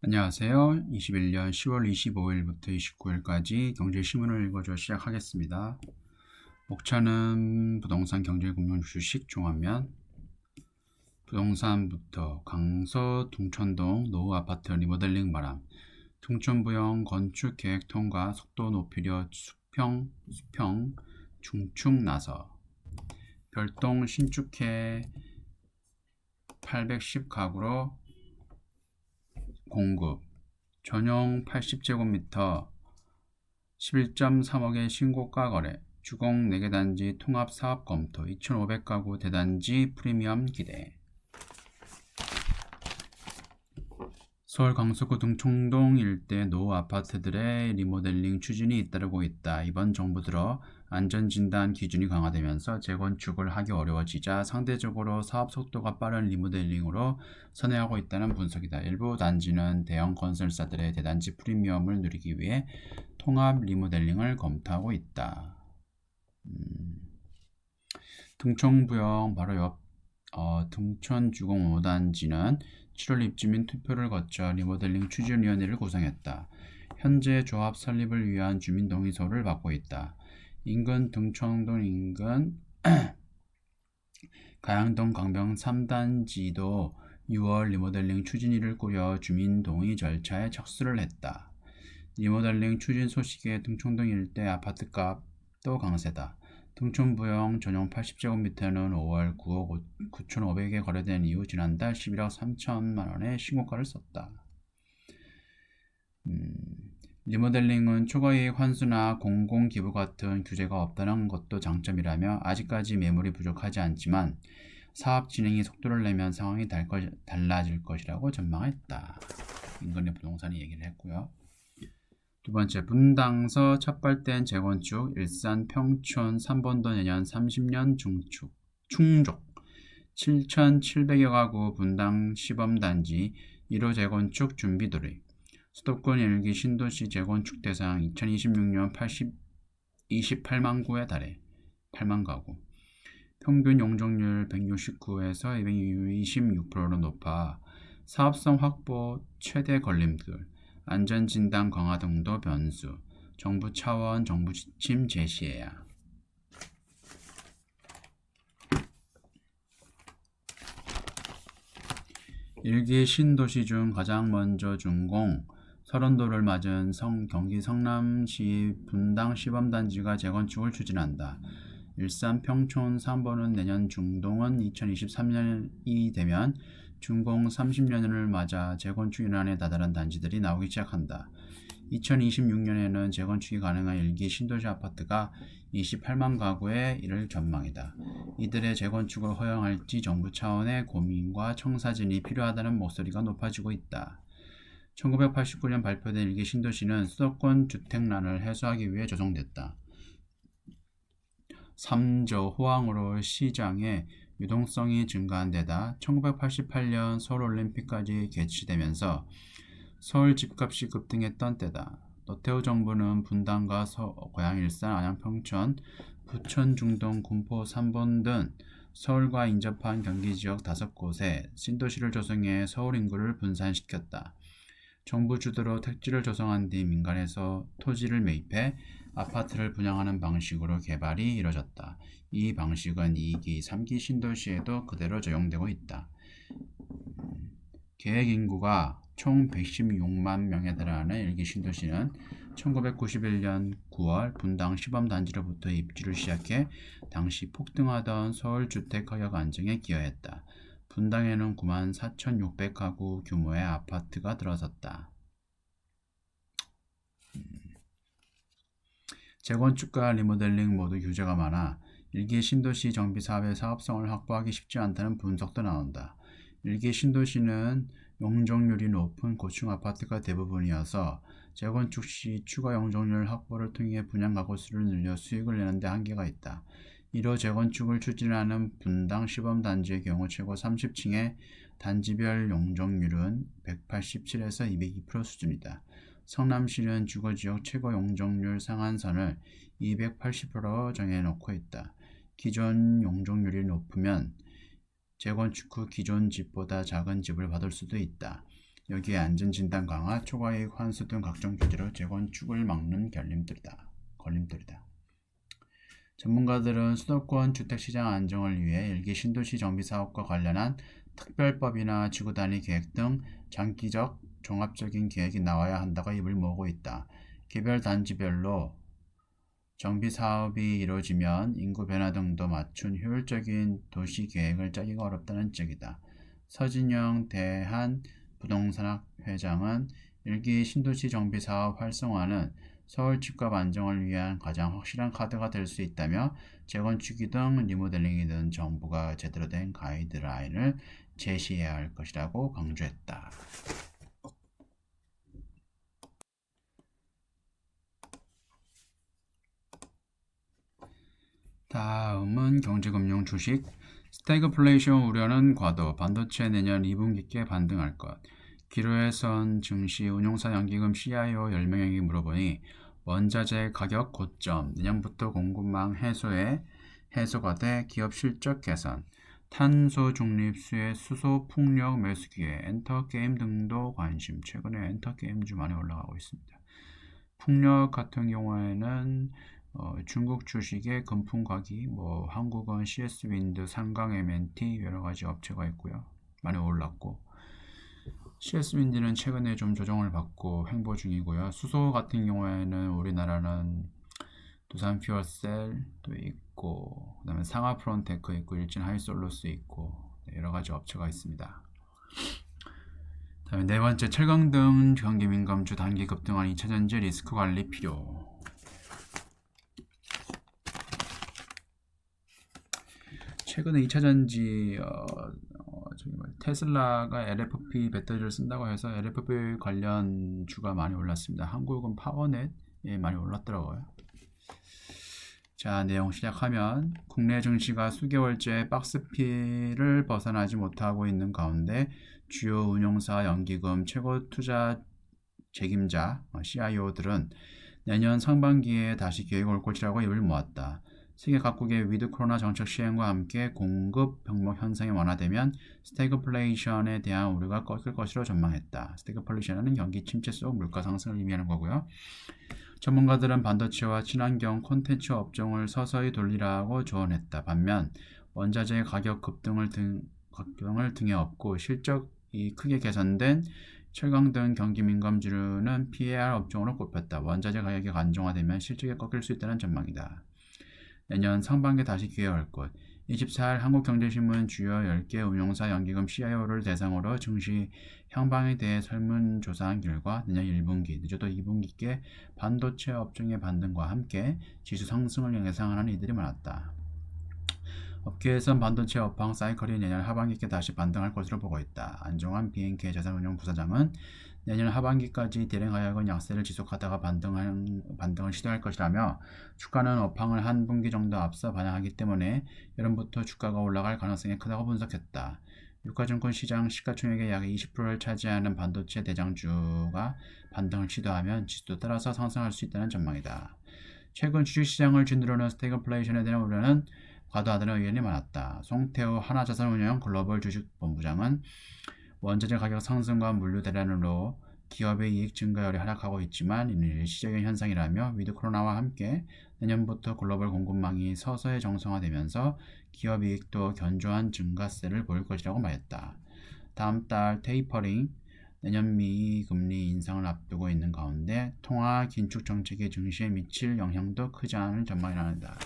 안녕하세요. 21년 10월 25일부터 29일까지 경제신문을 읽어줘 시작하겠습니다. 목차는 부동산 경제금융 주식 종합면 부동산부터 강서 둥천동 노후 아파트 리모델링 바람 둥천부영 건축 계획 통과 속도 높이려 수평 중축 나서 별동 신축해 810가구로 공급 전용 80제곱미터 11.3억의 신고가 거래 주공 4개 단지 통합 사업 검토 2,500가구 대단지 프리미엄 기대. 서울 강서구 둥천동 일대 노후 아파트들의 리모델링 추진이 잇따르고 있다. 이번 정부 들어 안전진단 기준이 강화되면서 재건축을 하기 어려워지자 상대적으로 사업 속도가 빠른 리모델링으로 선회하고 있다는 분석이다. 일부 단지는 대형 건설사들의 대단지 프리미엄을 누리기 위해 통합 리모델링을 검토하고 있다. 둥천부영 바로 옆 둥천주공 5단지는 7월 입주민 투표를 거쳐 리모델링 추진위원회를 구성했다. 현재 조합 설립을 위한 주민동의서를 받고 있다. 인근 둥천동 인근 가양동 강병 3단지도 6월 리모델링 추진위를 꾸려 주민동의 절차에 착수를 했다. 리모델링 추진 소식에 둥천동 일대 아파트값도 강세다. 둥천부영 전용 80제곱미터는 5월 9억 9,500에 거래된 이후 지난달 11억 3천만원의 신고가를 썼다. 리모델링은 초과이익 환수나 공공기부 같은 규제가 없다는 것도 장점이라며 아직까지 매물이 부족하지 않지만 사업 진행이 속도를 내면 상황이 달라질 것이라고 전망했다. 인근의 부동산이 얘기를 했고요. 두 번째, 분당서 첫발된 재건축 일산 평촌 3번도 내년 30년 충족 7,700여 가구 분당 시범단지 1호 재건축 준비 도래 수도권 1기 신도시 재건축 대상 2026년 28만 구에 달해 8만 가구 평균 용적률 169에서 226%로 높아 사업성 확보 최대 걸림돌 안전진단 강화 등도 변수, 정부 차원 정부 지침 제시해야. 일기 신도시 중 가장 먼저 준공, 설원도를 맞은 경기 성남시 분당 시범단지가 재건축을 추진한다. 일산 평촌 3번은 내년 중동은 2023년이 되면 준공 30년을 맞아 재건축 인원에 다다른 단지들이 나오기 시작한다. 2026년에는 재건축이 가능한 일기 신도시 아파트가 28만 가구에 이를 전망이다. 이들의 재건축을 허용할지 정부 차원의 고민과 청사진이 필요하다는 목소리가 높아지고 있다. 1989년 발표된 일기 신도시는 수도권 주택난을 해소하기 위해 조성됐다. 3조 호황으로 시장의 유동성이 증가한 데다 1988년 서울올림픽까지 개최되면서 서울 집값이 급등했던 때다. 노태우 정부는 분당과 고양 일산, 안양 평촌, 부천 중동, 군포 3번 등 서울과 인접한 경기지역 5곳에 신도시를 조성해 서울 인구를 분산시켰다. 정부 주도로 택지를 조성한 뒤 민간에서 토지를 매입해 아파트를 분양하는 방식으로 개발이 이뤄졌다. 이 방식은 2기, 3기 신도시에도 그대로 적용되고 있다. 계획 인구가 총 116만 명에 달하는 1기 신도시는 1991년 9월 분당 시범단지로부터 입주를 시작해 당시 폭등하던 서울 주택가격 안정에 기여했다. 분당에는 94,600가구 규모의 아파트가 들어섰다. 재건축과 리모델링 모두 규제가 많아 일기 신도시 정비 사업의 사업성을 확보하기 쉽지 않다는 분석도 나온다. 일기 신도시는 용적률이 높은 고층 아파트가 대부분이어서 재건축 시 추가 용적률 확보를 통해 분양 가구 수를 늘려 수익을 내는 데 한계가 있다. 1호 재건축을 추진하는 분당 시범단지의 경우 최고 30층의 단지별 용적률은 187에서 202% 수준이다. 성남시는 주거지역 최고 용적률 상한선을 280%로 정해놓고 있다. 기존 용적률이 높으면 재건축 후 기존 집보다 작은 집을 받을 수도 있다. 여기에 안전 진단 강화, 초과이익 환수 등 각종 규제로 재건축을 막는 걸림돌이다. 전문가들은 수도권 주택시장 안정을 위해 일기 신도시 정비 사업과 관련한 특별법이나 지구단위 계획 등 장기적 종합적인 계획이 나와야 한다고 입을 모으고 있다. 개별 단지별로 정비 사업이 이루어지면 인구 변화 등도 맞춘 효율적인 도시 계획을 짜기가 어렵다는 지적이다. 서진영 대한부동산학 회장은 일기 신도시 정비 사업 활성화는 서울 집값 안정을 위한 가장 확실한 카드가 될 수 있다며 재건축이든 리모델링이든 정부가 제대로 된 가이드라인을 제시해야 할 것이라고 강조했다. 다음은 경제금융 주식. 스태그플레이션 우려는 과도, 반도체 내년 2분기께 반등할 것. 기로에선 증시 운용사 연기금 CIO 10명에게 물어보니 원자재 가격 고점, 내년부터 공급망 해소가 돼 기업 실적 개선, 탄소 중립수의 수소 풍력 매수 기회, 엔터게임 등도 관심. 최근에 엔터게임주 많이 올라가고 있습니다. 풍력 같은 경우에는 중국 주식의 금풍과기, 한국은 CS윈드, 상강 M&T 여러 가지 업체가 있고요. 많이 올랐고, CS윈드는 최근에 좀 조정을 받고 횡보 중이고요. 수소 같은 경우에는 우리나라는 두산퓨얼셀도 있고, 그다음에 상하프론테크 있고, 일진하이솔루스 있고, 여러 가지 업체가 있습니다. 다음에 네 번째, 철강 등 경기민감주 단기 급등한 2차전지 리스크 관리 필요. 최근에 2차전지 테슬라가 LFP 배터리를 쓴다고 해서 LFP 관련 주가 많이 올랐습니다. 한국은 파워넷 많이 올랐더라고요. 자, 내용 시작하면 국내 증시가 수개월째 박스피를 벗어나지 못하고 있는 가운데 주요 운용사 연기금 최고 투자 책임자 CIO들은 내년 상반기에 다시 계획 올 것이라고 입을 모았다. 세계 각국의 위드 코로나 정책 시행과 함께 공급 병목 현상이 완화되면 스태그플레이션에 대한 우려가 꺾일 것으로 전망했다. 스태그플레이션은 경기 침체 속 물가 상승을 의미하는 거고요. 전문가들은 반도체와 친환경 콘텐츠 업종을 서서히 돌리라고 조언했다. 반면 원자재 가격 급등을 등에 업고 실적이 크게 개선된 철강 등 경기 민감주는 피해야 할 업종으로 꼽혔다. 원자재 가격이 안정화되면 실적이 꺾일 수 있다는 전망이다. 내년 상반기에 다시 기회할 것. 24일 한국경제신문 주요 10개 운용사 연기금 CIO를 대상으로 증시 향방에 대해 설문조사한 결과 내년 1분기, 늦어도 2분기께 반도체 업종의 반등과 함께 지수 상승을 예상하는 이들이 많았다. 업계에선 반도체 업황 사이클이 내년 하반기께 다시 반등할 것으로 보고 있다. 안종환 BNK 자산운용 부사장은 내년 하반기까지 대량하여금 약세를 지속하다가 반등을 시도할 것이라며 주가는 업황을 한 분기 정도 앞서 반영하기 때문에 여름부터 주가가 올라갈 가능성이 크다고 분석했다. 유가증권 시장 시가총액의 약 20%를 차지하는 반도체 대장주가 반등을 시도하면 지수도 따라서 상승할 수 있다는 전망이다. 최근 주식시장을 주누르는 스태그플레이션에 대한 우려는 과도하다는 의견이 많았다. 송태우 하나자산운용 글로벌 주식본부장은 원자재 가격 상승과 물류 대란으로 기업의 이익 증가율이 하락하고 있지만 이는 일시적인 현상이라며 위드 코로나와 함께 내년부터 글로벌 공급망이 서서히 정상화되면서 기업 이익도 견조한 증가세를 보일 것이라고 말했다. 다음 달 테이퍼링, 내년 미 금리 인상을 앞두고 있는 가운데 통화 긴축 정책이 증시에 미칠 영향도 크지 않은 전망이란다.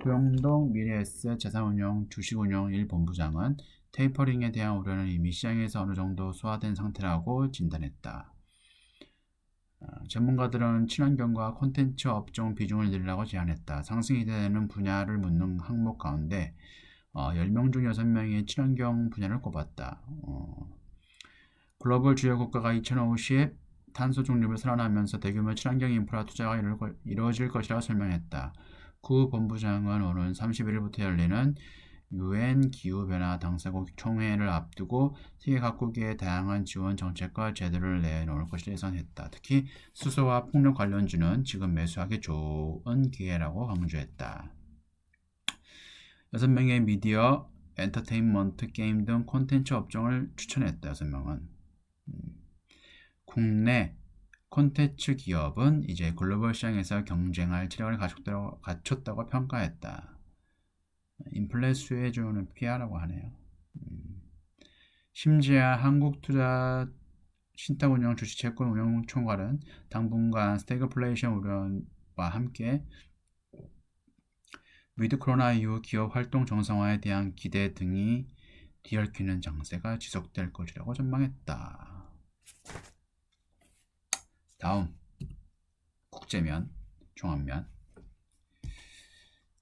고영동 미래에셋 자산운용 주식운용 1본부장은 테이퍼링에 대한 우려는 이미 시장에서 어느 정도 소화된 상태라고 진단했다. 전문가들은 친환경과 콘텐츠 업종 비중을 늘리라고 제안했다. 상승이 되는 분야를 묻는 항목 가운데 10명 중 6명이 친환경 분야를 꼽았다. 글로벌 주요 국가가 2050 탄소 중립을 선언하면서 대규모 친환경 인프라 투자가 이루어질 것이라고 설명했다. 구 본부장은 오는 31일부터 열리는 UN 기후변화 당사국 총회를 앞두고 세계 각국의 다양한 지원 정책과 제도를 내놓을 것이라 예상했다. 특히 수소와 풍력 관련주는 지금 매수하기 좋은 기회라고 강조했다. 6명의 미디어, 엔터테인먼트, 게임 등 콘텐츠 업종을 추천했다. 6명은. 국내 콘텐츠 기업은 이제 글로벌 시장에서 경쟁할 체력을 갖췄다고 평가했다. 인플레 수혜주는 피하라고 하네요. 심지어 한국투자 신탁운용 주식채권 운용총괄은 당분간 스태그플레이션 우려와 함께 위드 코로나 이후 기업 활동 정상화에 대한 기대 등이 뒤얽히는 장세가 지속될 것이라고 전망했다. 다음 국제면, 종합면.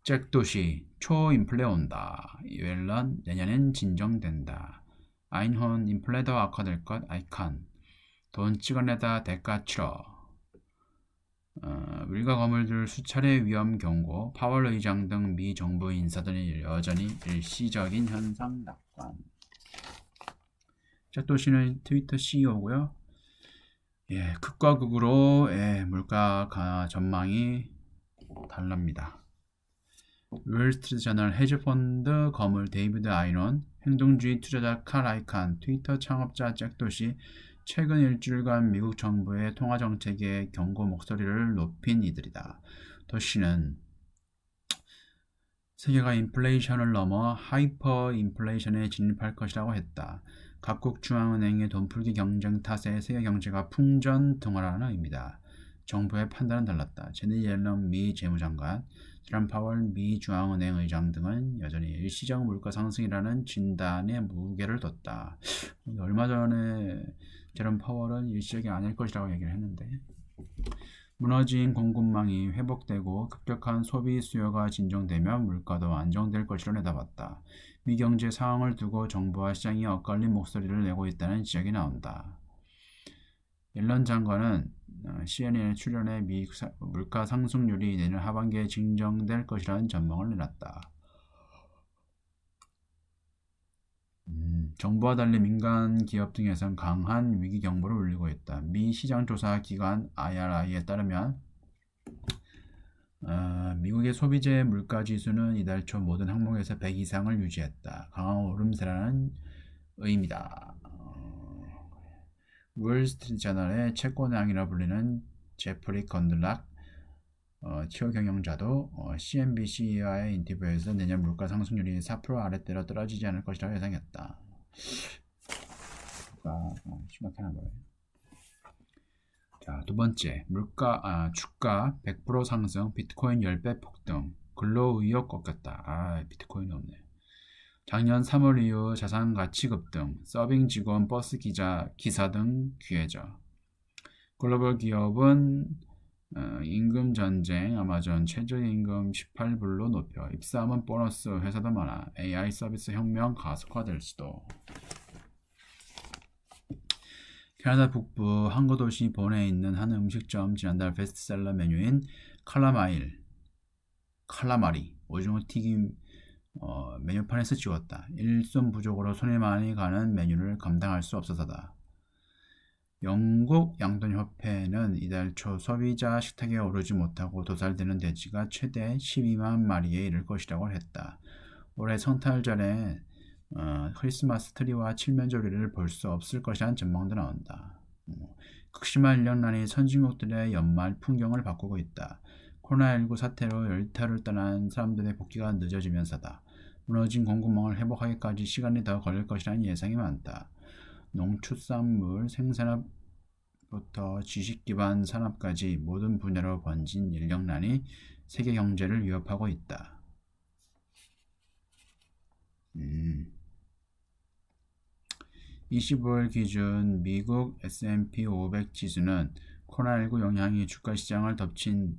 잭도시 초인플레 온다. 옐런 내년엔 진정된다. 아인혼 인플레 더 악화될 것 아이칸. 돈 찍어내다 대가 치러. wil가 거물들 수차례 위험 경고. 파월 의장 등 미 정부 인사들이 여전히 일시적인 현상 낙관. 잭도시는 트위터 CEO고요. 예, 극과 극으로 물가 전망이 달랍니다. 월스트리트저널 헤지펀드 거물 데이비드 아이론, 행동주의 투자자 칼 아이칸, 트위터 창업자 잭도시, 최근 일주일간 미국 정부의 통화정책에 경고 목소리를 높인 이들이다. 도시는 세계가 인플레이션을 넘어 하이퍼 인플레이션에 진입할 것이라고 했다. 각국 중앙은행의 돈풀기 경쟁 탓에 세계 경제가 풍전등화라는 의미다. 정부의 판단은 달랐다. 제니 옐런 미 재무장관, 제롬 파월 미 중앙은행 의장 등은 여전히 일시적 물가 상승이라는 진단에 무게를 뒀다. 얼마 전에 제롬 파월은 일시적이 아닐 것이라고 얘기를 했는데, 무너진 공급망이 회복되고 급격한 소비 수요가 진정되면 물가도 안정될 것이라 내다봤다. 미 경제 상황을 두고 정부와 시장이 엇갈린 목소리를 내고 있다는 지적이 나온다. 옐런 장관은 CNN에 출연해 미 물가 상승률이 내년 하반기에 진정될 것이라는 전망을 내놨다. 정부와 달리 민간 기업 등에선 강한 위기 경보를 울리고 있다. 미 시장조사 기관 IRI에 따르면 미국의 소비재 물가 지수는 이달 초 모든 항목에서 100 이상을 유지했다. 강한 오름세라는 의미다. 월스트리트저널의 채권왕이라 불리는 제프리 건들락 치어 경영자도 CNBC와의 인터뷰에서 내년 물가 상승률이 4% 아래대로 떨어지지 않을 것이라고 예상했다. 심각한 거예요. 자, 두 번째, 주가 100% 상승, 비트코인 10배 폭등, 근로 의욕 꺾였다. 비트코인이 없네. 작년 3월 이후 자산 가치 급등, 서빙 직원, 버스 기사 등 귀해져. 글로벌 기업은 임금 전쟁, 아마존 최저임금 18불로 높여, 입사하면 보너스 회사도 많아, AI 서비스 혁명 가속화될 수도. 캐나다 북부 항구 도시 본에 있는 한 음식점 지난달 베스트셀러 메뉴인 칼라마리 오징어 튀김 메뉴판에서 지웠다. 일손 부족으로 손이 많이 가는 메뉴를 감당할 수 없어서다. 영국 양돈협회는 이달 초 소비자 식탁에 오르지 못하고 도살되는 돼지가 최대 12만 마리에 이를 것이라고 했다. 올해 성탄절에 크리스마스 트리와 칠면조리를 볼 수 없을 것이라는 전망도 나온다. 극심한 인력난이 선진국들의 연말 풍경을 바꾸고 있다. 코로나19 사태로 열탈을 떠난 사람들의 복귀가 늦어지면서다. 무너진 공급망을 회복하기까지 시간이 더 걸릴 것이라는 예상이 많다. 농축산물 생산업부터 지식 기반 산업까지 모든 분야로 번진 인력난이 세계 경제를 위협하고 있다. 25일 기준 미국 S&P 500 지수는 코로나19 영향이 주가 시장을 덮친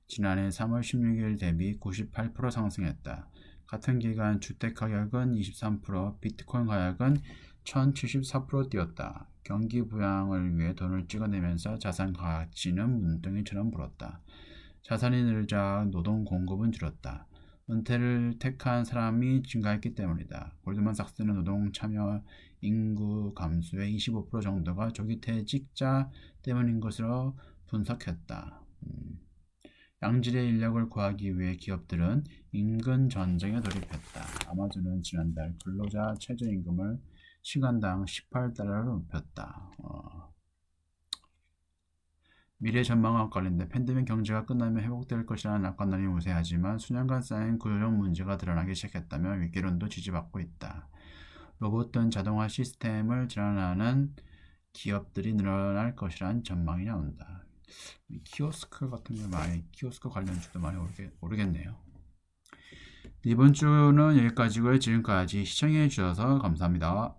지난해 3월 16일 대비 98% 상승했다. 같은 기간 주택 가격은 23%, 비트코인 가격은 1074% 뛰었다. 경기 부양을 위해 돈을 찍어내면서 자산 가치는 문둥이처럼 불었다. 자산이 늘자 노동 공급은 줄었다. 은퇴를 택한 사람이 증가했기 때문이다. 골드만삭스는 노동 참여 인구 감소의 25% 정도가 조기 퇴직자 때문인 것으로 분석했다. 양질의 인력을 구하기 위해 기업들은 임금 전쟁에 돌입했다. 아마존은 지난달 근로자 최저임금을 시간당 18달러로 높였다. 미래 전망과 관련돼 팬데믹 경제가 끝나면 회복될 것이라는 낙관론이 우세하지만 수년간 쌓인 구조적 문제가 드러나기 시작했다며 위기론도 지지받고 있다. 로봇 등 자동화 시스템을 지원하는 기업들이 늘어날 것이라는 전망이 나온다. 키오스크 같은 게 많이, 키오스크 관련주도 많이 오르겠네요. 이번 주는 여기까지고요. 지금까지 시청해 주셔서 감사합니다.